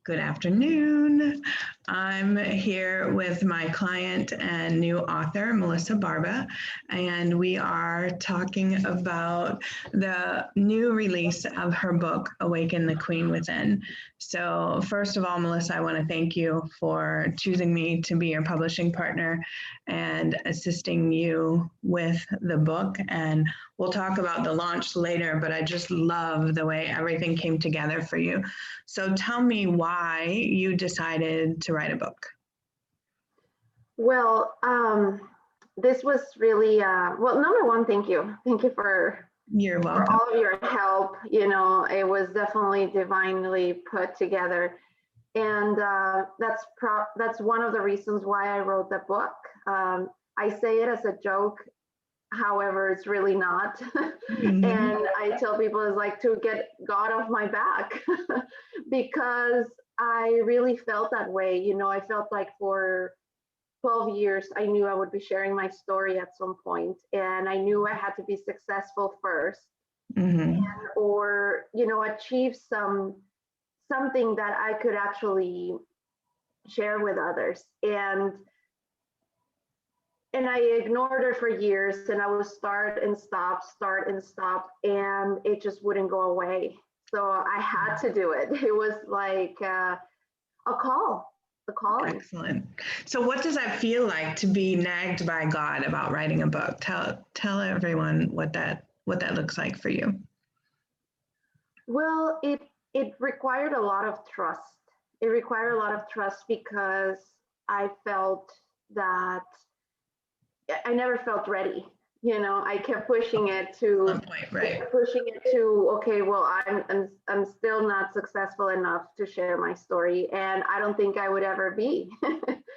Good afternoon. I'm here with my client and new author, Melissa Barba, and we are talking about the new release of her book, Awaken, the Queen Within. So first of all, Melissa, I want to thank you for choosing me to be your publishing partner and assisting you with the book. And we'll talk about the launch later, but I just love the way everything came together for you. So tell me why you decided to write a book. Well, this was really, well, number one, thank you. Thank you for all of your help. You know, it was definitely divinely put together. And that's one of the reasons why I wrote the book. I say it as a joke. However, it's really not. Mm-hmm. And I tell people it's like to get God off my back because I really felt that way. You know, I felt like for 12 years, I knew I would be sharing my story at some point, and I knew I had to be successful first, mm-hmm. or, you know, achieve something that I could actually share with others. And I ignored it for years, and I would start and stop, and it just wouldn't go away. So I had to do it. It was like a calling. Excellent. So what does that feel like to be nagged by God about writing a book? Tell everyone what that looks like for you. Well, it required a lot of trust. It required a lot of trust because I felt that I never felt ready. You know, I kept pushing it to, okay, well, I'm still not successful enough to share my story, and I don't think I would ever be.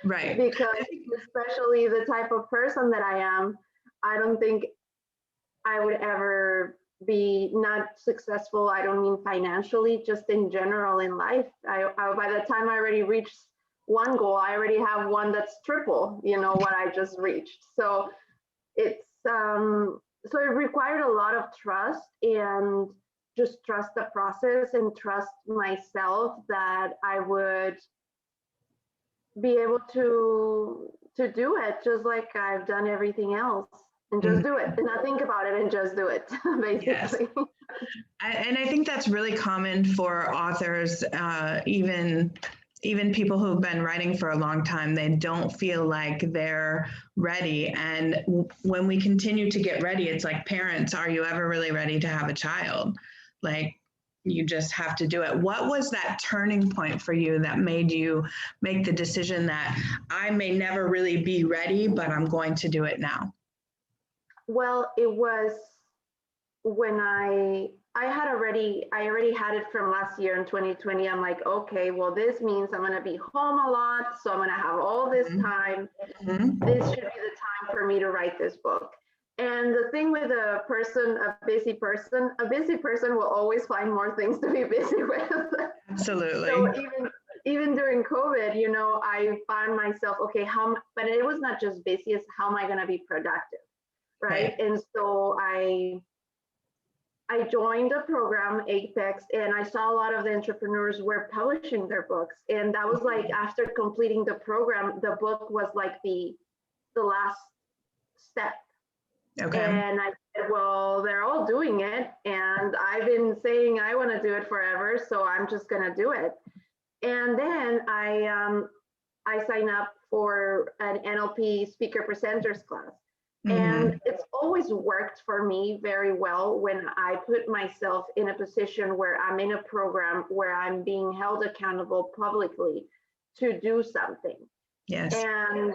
Right. Because especially the type of person that I am, I don't think I would ever be not successful. I don't mean financially, just in general in life. I by the time I already reached one goal, I already have one that's triple, you know, what I just reached. So it's so it required a lot of trust, and just trust the process and trust myself that I would be able to do it just like I've done everything else, and just do it and not think about it and just do it, basically. Yes. And I think that's really common for authors, even people who've been writing for a long time. They don't feel like they're ready. And when we continue to get ready, it's like parents, are you ever really ready to have a child? Like, you just have to do it. What was that turning point for you that made you make the decision that I may never really be ready, but I'm going to do it now? Well, it was when I already had it from last year in 2020. I'm like, okay, well, this means I'm going to be home a lot. So I'm going to have all this time. Mm-hmm. This should be the time for me to write this book. And the thing with a busy person will always find more things to be busy with. Absolutely. So even during COVID, you know, I found myself, okay, but it was not just busy, it's how am I going to be productive? Right. And so I joined a program, Apex, and I saw a lot of the entrepreneurs were publishing their books. And that was like, after completing the program, the book was like the last step. Okay. And I said, well, they're all doing it, and I've been saying I want to do it forever, so I'm just going to do it. And then I signed up for an NLP speaker presenters class. Mm-hmm. And it's always worked for me very well when I put myself in a position where I'm in a program where I'm being held accountable publicly to do something. Yes. And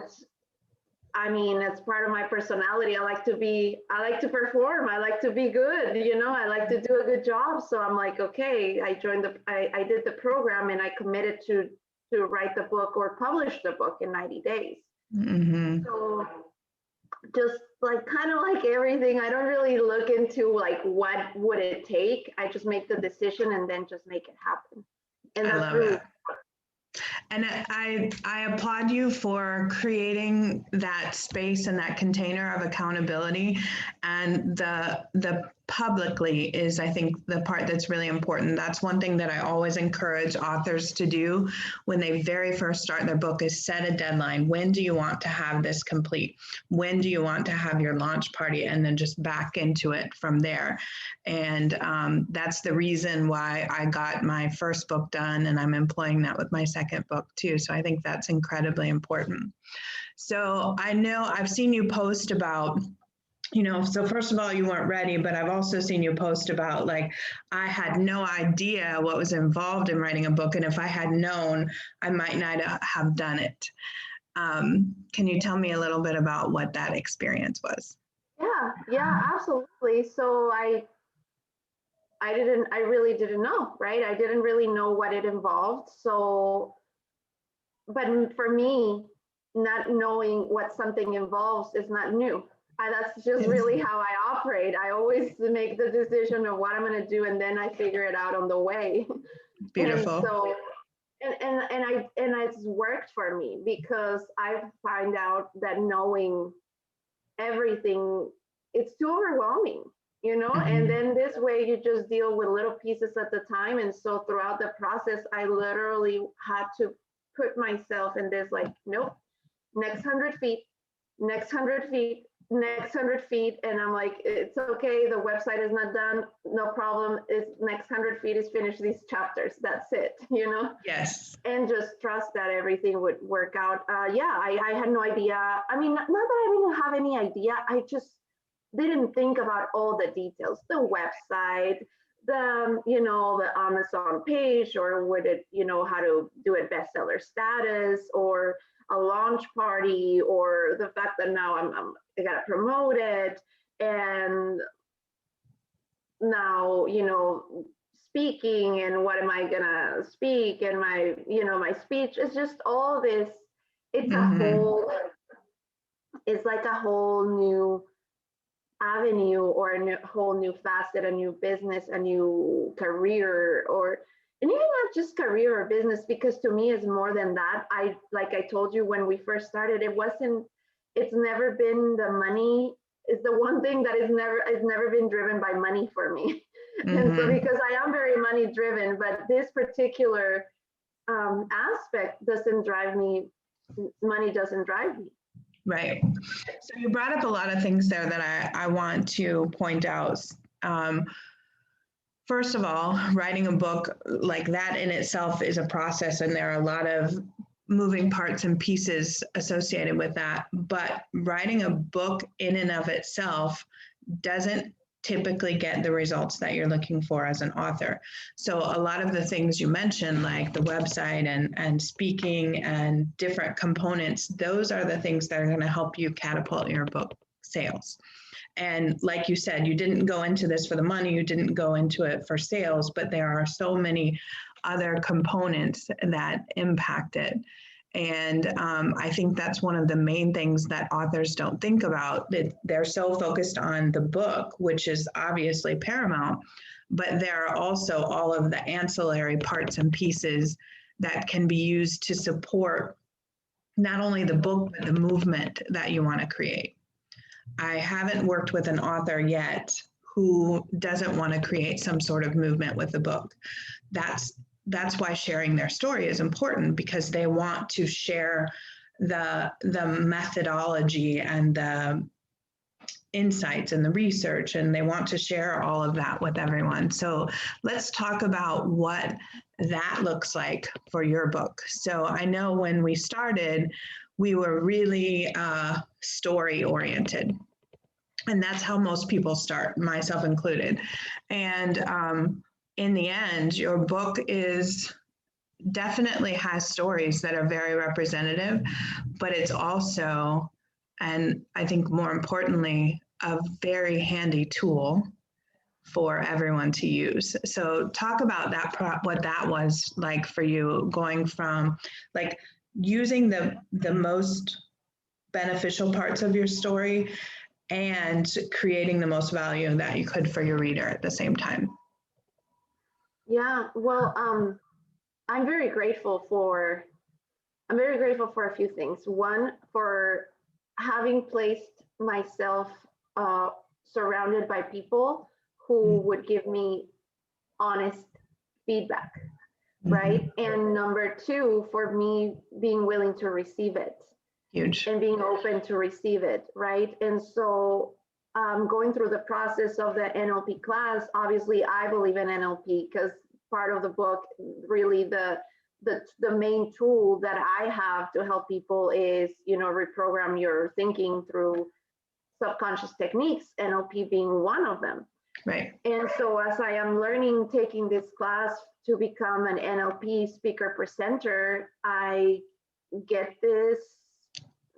I mean, it's part of my personality. I like to perform. I like to be good, you know, I like to do a good job. So I'm like, okay, I did the program, and I committed to write the book or publish the book in 90 days. Mm-hmm. So just like kind of like everything, I don't really look into like what would it take. I just make the decision and then just make it happen. And that's really that. And I applaud you for creating that space and that container of accountability, and the publicly is, I think, the part that's really important. That's one thing that I always encourage authors to do when they very first start their book is set a deadline. When do you want to have this complete? When do you want to have your launch party? And then just back into it from there. And that's the reason why I got my first book done, and I'm employing that with my second book too. So I think that's incredibly important. So I know I've seen you post about, so first of all, you weren't ready, but I've also seen you post about like, I had no idea what was involved in writing a book. And if I had known, I might not have done it. Can you tell me a little bit about what that experience was? Yeah, absolutely. So I really didn't know, right? I didn't really know what it involved. So, but for me, not knowing what something involves is not new. That's just really how I operate. I always make the decision of what I'm going to do, and then I figure it out on the way. Beautiful. And so, and it's worked for me because I find out that knowing everything, it's too overwhelming, and then this way you just deal with little pieces at the time. And so throughout the process, I literally had to put myself in this like, nope, next 100 feet, next 100 feet, next 100 feet. And I'm like, it's okay. The website is not done. No problem. It's next 100 feet is finish these chapters. That's it, Yes. And just trust that everything would work out. I had no idea. I mean, not that I didn't have any idea. I just didn't think about all the details, the website, the Amazon page, or would it, how to do it bestseller status, or a launch party, or the fact that now I got to promote it, and now speaking, and what am I gonna speak, and my speech is just all this. It's it's like a whole new avenue, or a whole new facet, a new business, a new career, and even not just career or business, because to me it's more than that. Like I told you when we first started, it's never been the money. It's the one thing that it's never been driven by money for me. And so, because I am very money driven, but this particular aspect doesn't drive me. Money doesn't drive me. Right. So you brought up a lot of things there that I want to point out. First of all, writing a book like that in itself is a process, and there are a lot of moving parts and pieces associated with that. But writing a book in and of itself doesn't typically get the results that you're looking for as an author. So a lot of the things you mentioned, like the website and speaking and different components, those are the things that are going to help you catapult your book sales. And like you said, you didn't go into this for the money, you didn't go into it for sales, but there are so many other components that impact it. And I think that's one of the main things that authors don't think about. They're so focused on the book, which is obviously paramount, but there are also all of the ancillary parts and pieces that can be used to support not only the book, but the movement that you want to create. I haven't worked with an author yet who doesn't want to create some sort of movement with the book. That's why sharing their story is important, because they want to share the methodology and the insights and the research, and they want to share all of that with everyone. So let's talk about what that looks like for your book. So I know when we started, we were really story oriented. And that's how most people start, myself included. And in the end, your book definitely has stories that are very representative, but it's also, and I think more importantly, a very handy tool for everyone to use. So talk about that, what that was like for you, going from like using the most beneficial parts of your story and creating the most value that you could for your reader at the same time. Yeah, well, I'm very grateful for a few things. One, for having placed myself surrounded by people who would give me honest feedback, right? And number two, for me, being willing to receive it. Huge. And being open to receive it, right? And so going through the process of the NLP class, obviously I believe in NLP because part of the book, really the main tool that I have to help people is, reprogram your thinking through subconscious techniques, NLP being one of them. Right. And so as I am learning, taking this class to become an NLP speaker presenter, I get this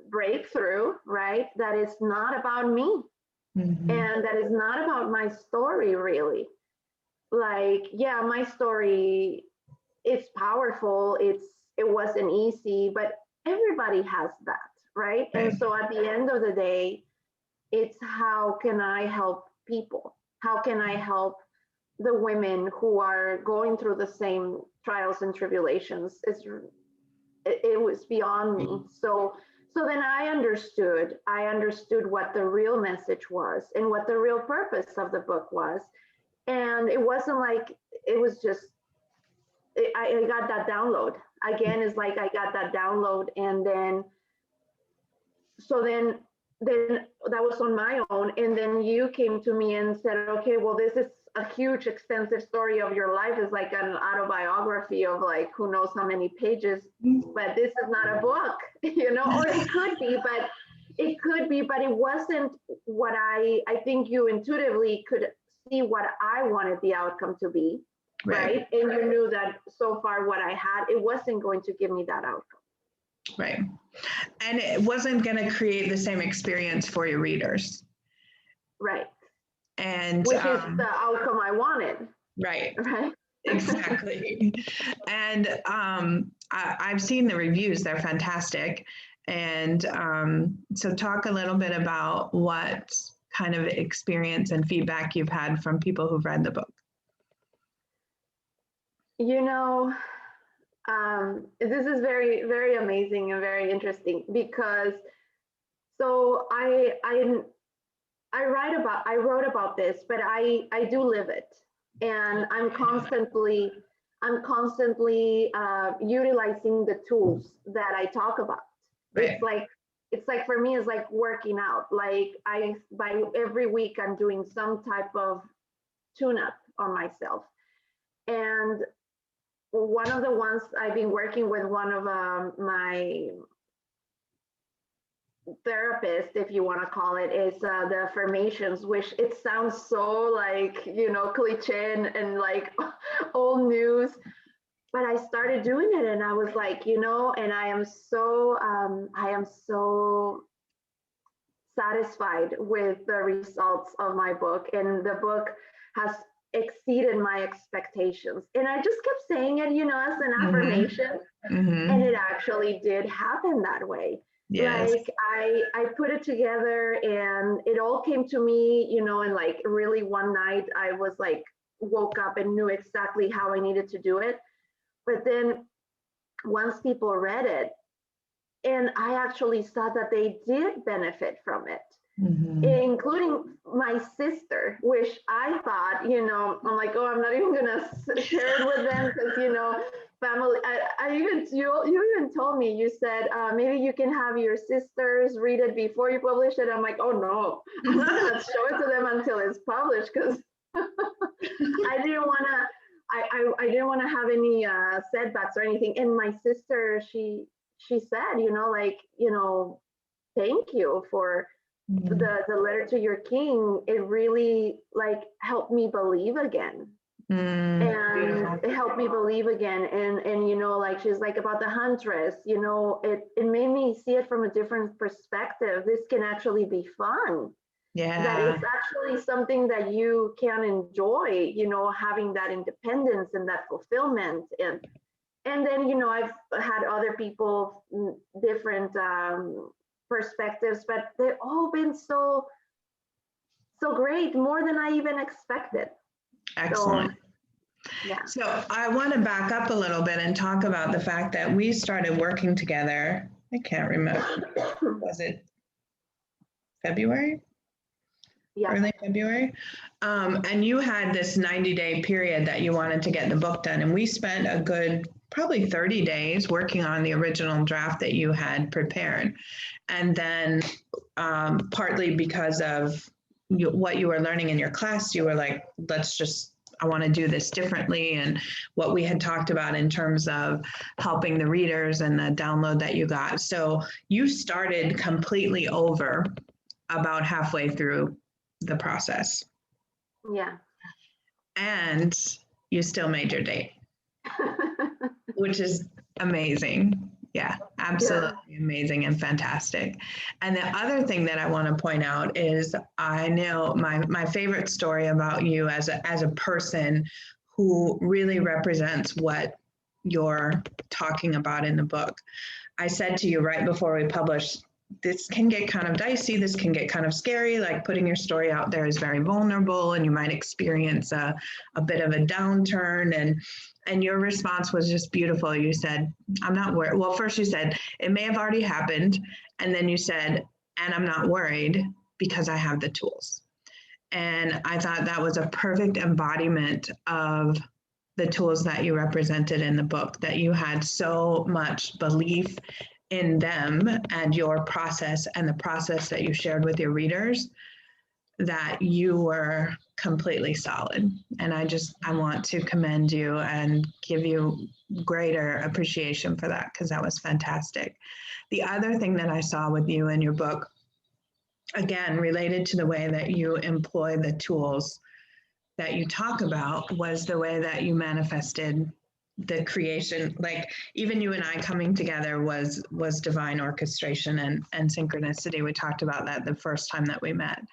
breakthrough, right? That is not about me. And that is not about my story, really. Like, yeah, my story, it's powerful. It wasn't easy, but everybody has that, right? And so at the end of the day, it's how can I help people? How can I help the women who are going through the same trials and tribulations? It was beyond me. So then I understood what the real message was and what the real purpose of the book was. And it wasn't like, it was just, I got that download. Again, it's like I got that download. And then that was on my own. And then you came to me and said, okay, well, this is a huge, extensive story of your life. It's like an autobiography of like, who knows how many pages, but this is not a book, or it could be, but it wasn't what I think you intuitively could see what I wanted the outcome to be. Right. And you knew that so far what I had, it wasn't going to give me that outcome. Right. And it wasn't going to create the same experience for your readers. Right. And which is the outcome I wanted. Right. Right. Exactly. And I've seen the reviews, they're fantastic. And so talk a little bit about what kind of experience and feedback you've had from people who've read the book. This is very, very amazing and very interesting because so I wrote about this, but I do live it, and I'm constantly utilizing the tools that I talk about. Right. It's like for me, it's like working out. Like by every week I'm doing some type of tune-up on myself, and one of the ones I've been working with one of my therapists, if you want to call it, is the Affirmations, which it sounds so like, cliche and like old news. But I started doing it and I was like, and I am so satisfied with the results of my book. And the book has exceeded my expectations. And I just kept saying it, as an affirmation. And it actually did happen that way. Yes. Like I put it together and it all came to me, and like really one night I was like, woke up and knew exactly how I needed to do it. But then once people read it, and I actually saw that they did benefit from it. Including my sister, which I thought, I'm like, oh, I'm not even gonna share it with them because, family. You even told me, you said maybe you can have your sisters read it before you publish it. I'm like, oh no, I'm not gonna show it to them until it's published because I didn't want to have any setbacks or anything. And my sister, she said, thank you for the letter to your king. It really like helped me believe again. And it helped me believe again. And like she's like about the huntress, it made me see it from a different perspective. This can actually be fun. Yeah. That it's actually something that you can enjoy, having that independence and that fulfillment. And then, I've had other people, different perspectives, but they've all been so great, more than I even expected. Excellent. Yeah. So I want to back up a little bit and talk about the fact that we started working together. I can't remember. Was it February? Yeah. Early February. And you had this 90-day period that you wanted to get the book done. And we spent a good probably 30 days working on the original draft that you had prepared. And then partly because of what you were learning in your class, you were like, I want to do this differently. And what we had talked about in terms of helping the readers and the download that you got. So you started completely over about halfway through the process. Yeah. And you still made your date, which is amazing. Yeah, absolutely amazing and fantastic. And the other thing that I want to point out is I know my favorite story about you as a person who really represents what you're talking about in the book. I said to you right before we published, this can get kind of dicey. This can get kind of scary. Like putting your story out there is very vulnerable and you might experience a bit of a downturn. And your response was just beautiful. You said, I'm not worried. Well, first you said, it may have already happened. And then you said, and I'm not worried because I have the tools. And I thought that was a perfect embodiment of the tools that you represented in the book, that you had so much belief in them and your process and the process that you shared with your readers, that you were completely solid. And I want to commend you and give you greater appreciation for that, because that was fantastic. The other thing that I saw with you in your book, again, related to the way that you employ the tools that you talk about, was the way that you manifested the creation. Like even you and I coming together was divine orchestration and synchronicity. We talked about that the first time that we met.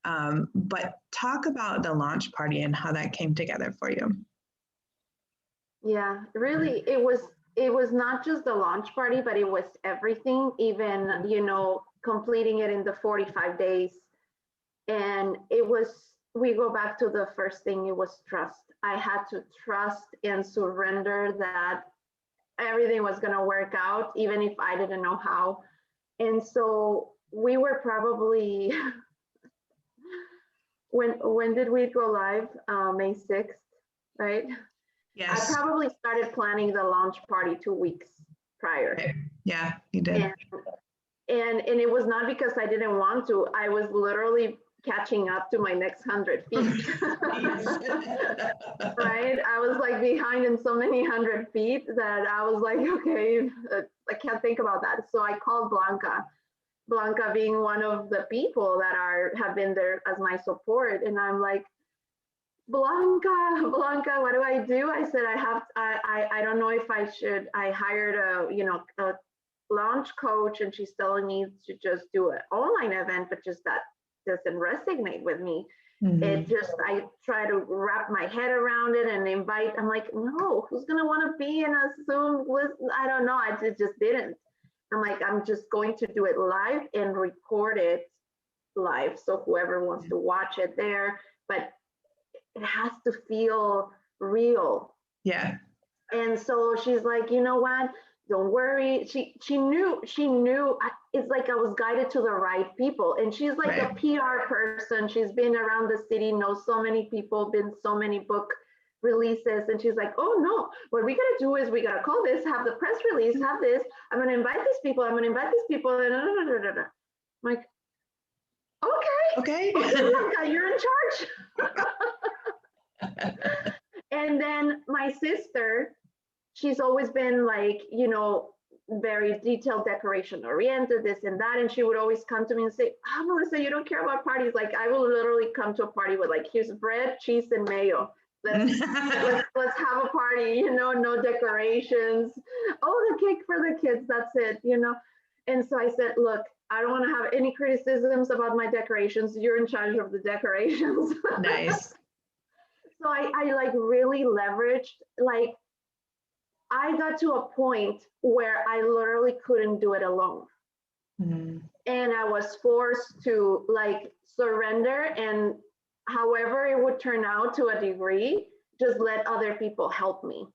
But talk about the launch party and how that came together for you. Yeah, really, it was not just the launch party, but it was everything, even, completing it in the 45 days. And we go back to the first thing, it was trust. I had to trust and surrender that everything was going to work out, even if I didn't know how. And so we were probably, when did we go live? May 6th, right? Yes. I probably started planning the launch party 2 weeks prior. Okay. Yeah, you did. And it was not because I didn't want to. I was literally catching up to my next 100 feet. Right? I was like behind in so many 100 feet that I was like, okay, I can't think about that. So I called Blanca being one of the people that have been there as my support. And I'm like, Blanca, what do I do? I said, I don't know if I should. I hired a launch coach, and she's telling me to just do an online event, but just that doesn't resonate with me. Mm-hmm. I try to wrap my head around it and invite. I'm like, no, who's gonna want to be in a Zoom list? I don't know. I just didn't. I'm like, I'm just going to do it live and record it live, so whoever wants to watch it there. But it has to feel real. Yeah. And so she's like, you know what? Don't worry. She knew. It's like I was guided to the right people. And she's like a PR person. She's been around the city, knows so many people, been so many book releases. And she's like, oh no, what we gotta do is we gotta call this, have the press release, have this. I'm gonna invite these people. And I'm like, okay, you're in charge. And then my sister, she's always been like, very detailed decoration oriented, this and that. And she would always come to me and say, oh, Melissa, you don't care about parties. Like I will literally come to a party with like, here's bread, cheese, and mayo. Let's have a party, no decorations. Oh, the cake for the kids, that's it, And so I said, look, I don't want to have any criticisms about my decorations. You're in charge of the decorations. Nice. So I like really leveraged, like I got to a point where I literally couldn't do it alone. Mm. And I was forced to like surrender, and however it would turn out to a degree, just let other people help me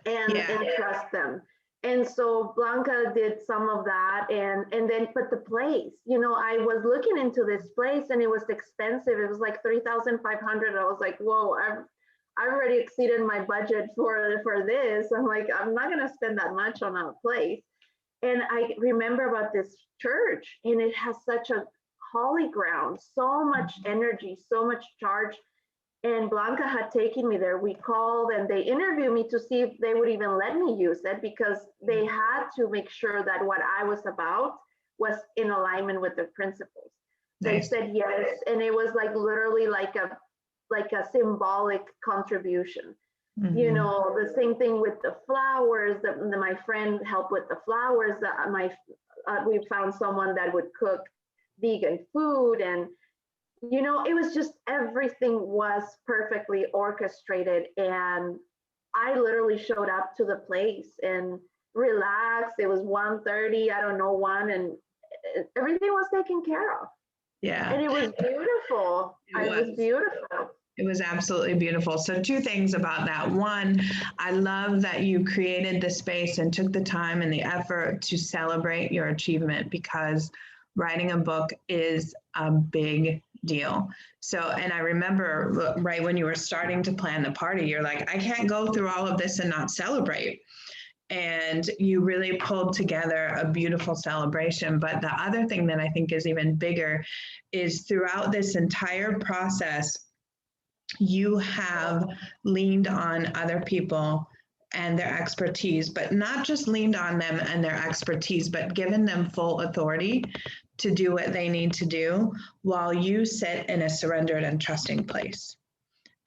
and trust them. And so Blanca did some of that, and then, but the place, I was looking into this place and it was expensive. It was like 3,500. I was like, whoa, I've already exceeded my budget for this. I'm like, I'm not gonna spend that much on a place. And I remember about this church, and it has such a holy ground, so much energy, so much charge. And Blanca had taken me there. We called and they interviewed me to see if they would even let me use it, because they had to make sure that what I was about was in alignment with their principles. Nice. They said yes, and it was like literally like a symbolic contribution. Mm-hmm. The same thing with the flowers. That my friend helped with the flowers. We found someone that would cook vegan food, and it was just, everything was perfectly orchestrated. And I literally showed up to the place and relaxed. It was 1:30, I don't know, 1, and everything was taken care of. Yeah. And it was beautiful. It was beautiful. It was absolutely beautiful. So 2 things about that. One, I love that you created the space and took the time and the effort to celebrate your achievement, because writing a book is a big deal. So, and I remember right when you were starting to plan the party, you're like, I can't go through all of this and not celebrate. And you really pulled together a beautiful celebration. But the other thing that I think is even bigger is throughout this entire process, you have leaned on other people and their expertise, but not just leaned on them and their expertise, but given them full authority to do what they need to do while you sit in a surrendered and trusting place.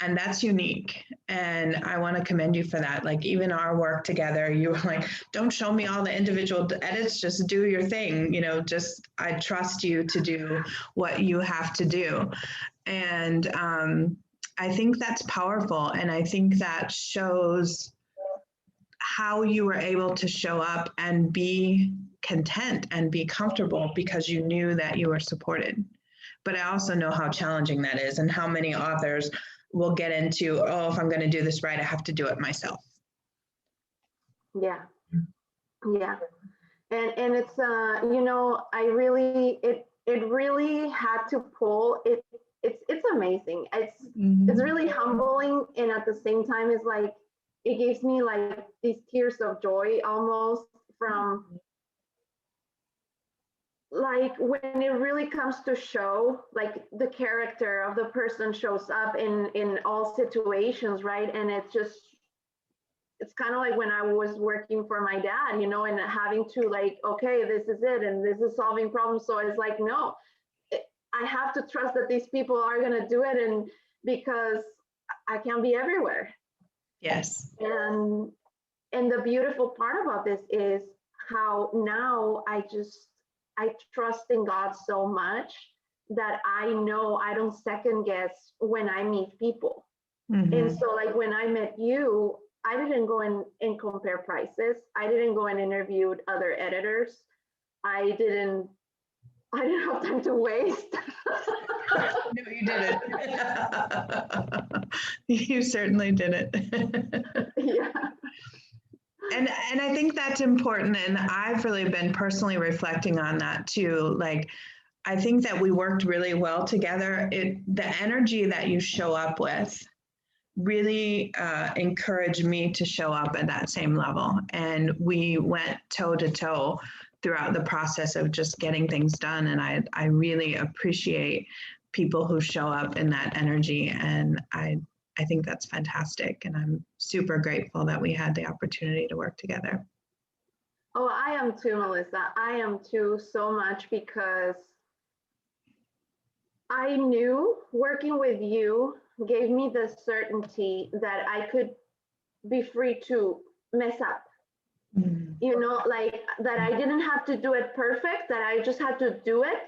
And that's unique. And I want to commend you for that. Like, even our work together, you were like, don't show me all the individual edits, just do your thing. I trust you to do what you have to do. And I think that's powerful. And I think that shows how you were able to show up and be content and be comfortable because you knew that you were supported. But I also know how challenging that is, and how many authors will get into, oh, if I'm going to do this right, I have to do it myself. Yeah. Yeah. And it's, I really, it really had to pull it. It's amazing. It's really humbling. And at the same time, it's like, it gives me like these tears of joy almost, from like when it really comes to show, like the character of the person shows up in all situations, right? And it's kind of like when I was working for my dad, and having to like, okay, this is it, and this is solving problems. So it's like, no, I have to trust that these people are going to do it, and because I can't be everywhere. Yes. And the beautiful part about this is how now I trust in God so much that I know I don't second guess when I meet people. Mm-hmm. And so like when I met you, I didn't go and compare prices. I didn't go and interview other editors. I didn't have time to waste. No, you didn't. You certainly didn't. Yeah. And I think that's important. And I've really been personally reflecting on that too. Like, I think that we worked really well together. The energy that you show up with really encouraged me to show up at that same level. And we went toe to toe throughout the process of just getting things done. And I really appreciate people who show up in that energy. And I think that's fantastic. And I'm super grateful that we had the opportunity to work together. Oh, I am too, Melissa. I am too, so much, because I knew working with you gave me the certainty that I could be free to mess up. Mm-hmm. Like that I didn't have to do it perfect, that I just had to do it.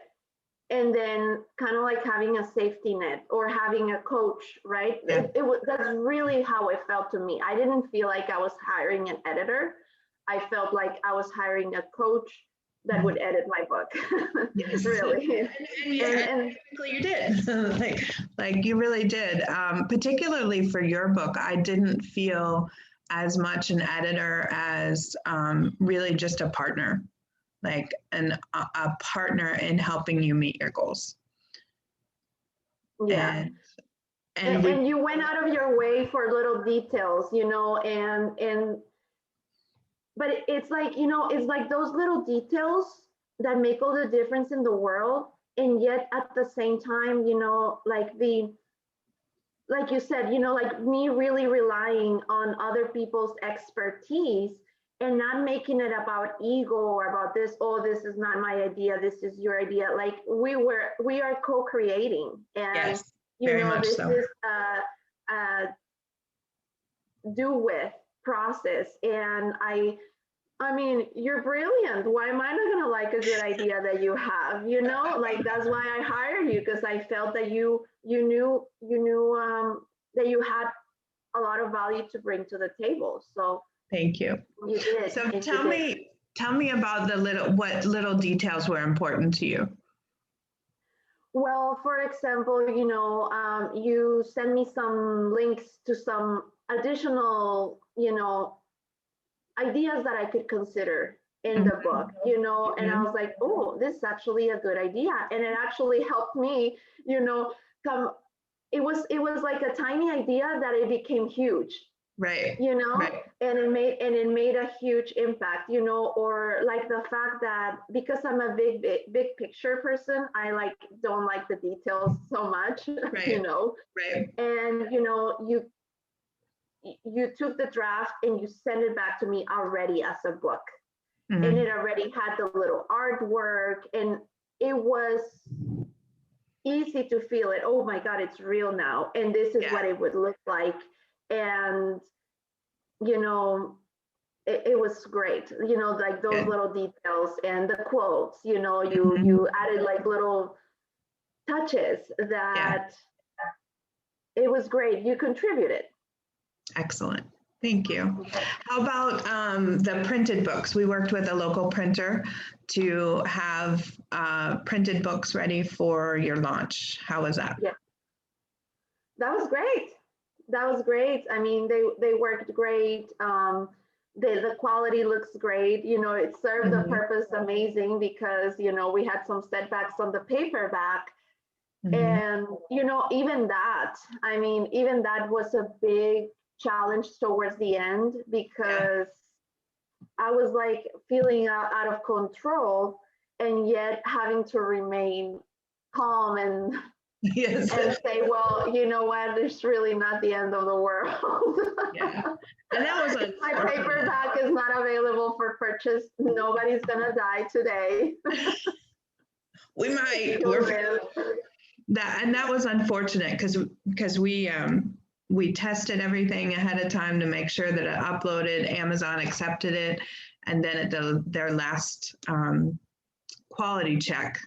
And then kind of like having a safety net or having a coach, right? Yeah. That's really how it felt to me. I didn't feel like I was hiring an editor. I felt like I was hiring a coach that would edit my book. Yes. Really. And you did. like you really did. Particularly for your book, I didn't feel as much an editor as really just a partner, like a partner in helping you meet your goals. Yeah. And And you went out of your way for little details, you know, but it's like, you know, it's like those little details that make all the difference in the world. And yet at the same time, you know, like you said, you know, like me really relying on other people's expertise and not making it about ego or about this, oh, this is not my idea, this is your idea. Like we are co-creating, and yes, you very know, much this so. is do with process. And I mean, you're brilliant. Why am I not going to like a good idea that you have? You know, like that's why I hired you, because I felt that you knew that you had a lot of value to bring to the table. So thank you. You did. So tell me about what little details were important to you. Well, for example, you know, you send me some links to some additional, you know, ideas that I could consider in the book, you know, and I was like, oh, this is actually a good idea. And it actually helped me, you know, it was like a tiny idea that it became huge. Right. You know, right. and it made a huge impact, you know, or like the fact that because I'm a big picture person, I don't like the details so much, right. you know. Right. And you know, you took the draft and you sent it back to me already as a book. And it already had the little artwork, and it was easy to feel it. Oh my God, it's real now, and this is what it would look like. And you know, it was great, you know, like those little details and the quotes, you know, you added like little touches that it was great. You contributed. Excellent. Thank you. How about the printed books? We worked with a local printer to have printed books ready for your launch. How was that? Yeah, that was great. That was great. I mean, they worked great. The quality looks great. You know, it served the purpose amazing, because, you know, we had some setbacks on the paperback. And, you know, even that was a big challenge towards the end, because I was like feeling out of control, and yet having to remain calm and yes. and say, well, you know what, it's really not the end of the world. And that was my paperback is not available for purchase. Nobody's gonna die today. We might. That was unfortunate, because we tested everything ahead of time to make sure that it uploaded. Amazon accepted it, and then at their last quality check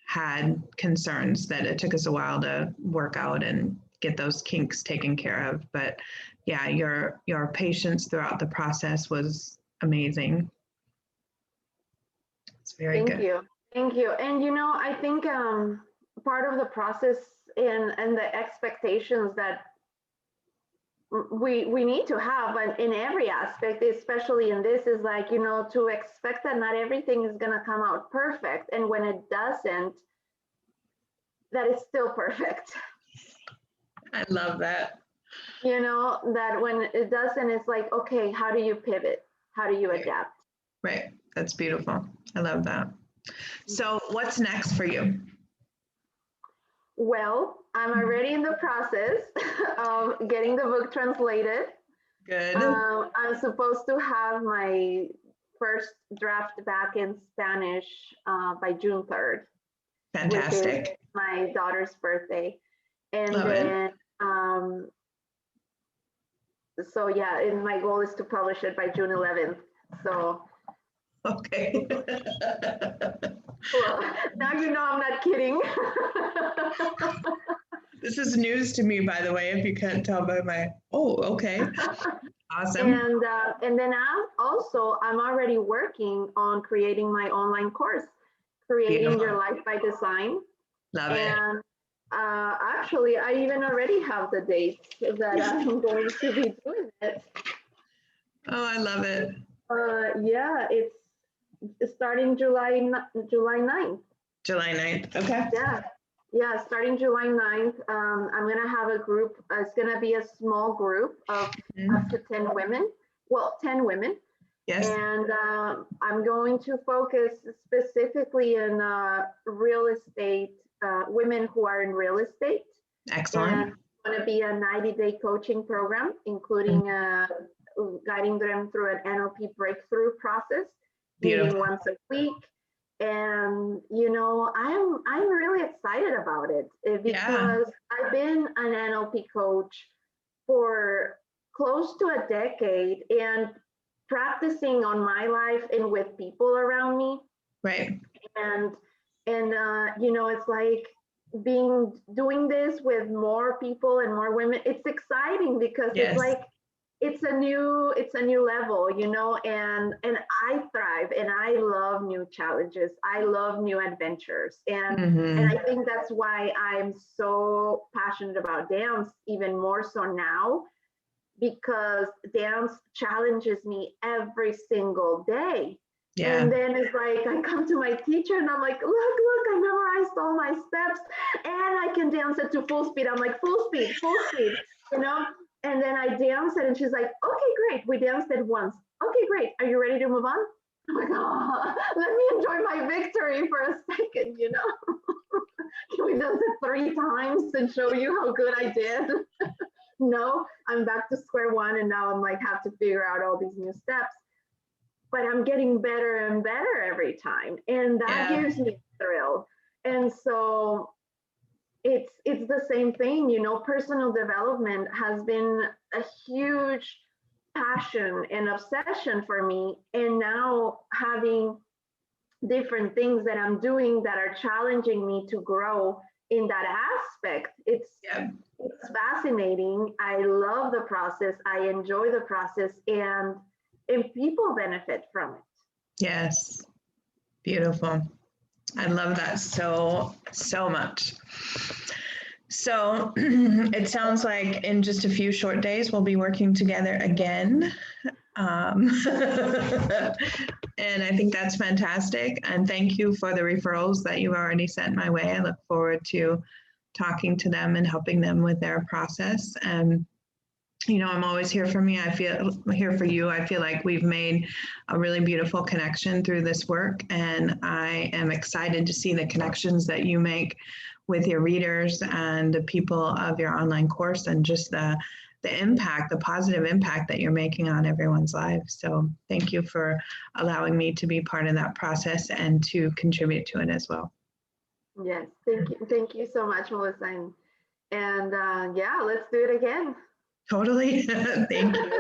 had concerns that it took us a while to work out and get those kinks taken care of. But yeah, your patience throughout the process was amazing. It's very good. Thank you. And you know, I think part of the process and the expectations that we need to have in every aspect, especially in this, is like, you know, to expect that not everything is going to come out perfect, and when it doesn't, that it's still perfect. I love that. You know, that when it doesn't, it's like, okay, how do you pivot? How do you adapt? Right. That's beautiful. I love that. So what's next for you? Well, I'm already in the process of getting the book translated. Good. I'm supposed to have my first draft back in Spanish by June 3rd. Fantastic. Which is my daughter's birthday. And Love then, so yeah, and my goal is to publish it by June 11th. So. Okay. Well, now you know I'm not kidding. This is news to me, by the way, if you can't tell by my, okay. Awesome. And then I'm already working on creating my online course, Creating Your Life by Design. Love it. And actually, I even already have the dates that I'm going to be doing it. Oh, I love it. Yeah, it's starting July 9th. July 9th. Okay. Yeah, yeah, starting July 9th. I'm gonna have a group. It's gonna be a small group of up Mhm. to 10 women. Well, 10 women, Yes. and I'm going to focus specifically in real estate, women who are in real estate, and Excellent. it's going to be a 90-day coaching program, including guiding them through an NLP breakthrough process, meeting Beautiful. once a week. And I'm really excited about it Yeah. because I've been an NLP coach for close to a decade and practicing on my life and with people around me. Right. and it's like doing this with more people and more women. It's exciting because it's Yes. like it's a new level, and I thrive and I love new challenges. I love new adventures, and I Hmm. think that's why I'm so passionate about dance, even more so now, because dance challenges me every single day. Yeah. And then it's like I come to my teacher and I'm like, look, I memorized all my steps and I can dance it to full speed. I'm like, full speed, you know? And then I dance it and she's like, okay, great. We danced it once. Okay, great. Are you ready to move on? I'm like, oh, let me enjoy my victory for a second, Can we dance it 3 times and show you how good I did? No, I'm back to square one and now I'm like have to figure out all these new steps. But I'm getting better and better every time. And that Yeah. gives me a thrill. And so it's the same thing, personal development has been a huge passion and obsession for me. And now having different things that I'm doing that are challenging me to grow in that aspect. Yeah. It's fascinating. I love the process. I enjoy the process, and people benefit from it. Yes. Beautiful. I love that so much. So it sounds like in just a few short days, we'll be working together again. Um, and I think that's fantastic. And thank you for the referrals that you've already sent my way. I look forward to talking to them and helping them with their process. And I'm always here for me. I feel here for you. I feel like we've made a really beautiful connection through this work, and I am excited to see the connections that you make with your readers and the people of your online course, and just the impact, the positive impact that you're making on everyone's lives. So thank you for allowing me to be part of that process and to contribute to it as well. Yes, thank you so much, Melissa, and yeah, let's do it again. Totally. Thank you.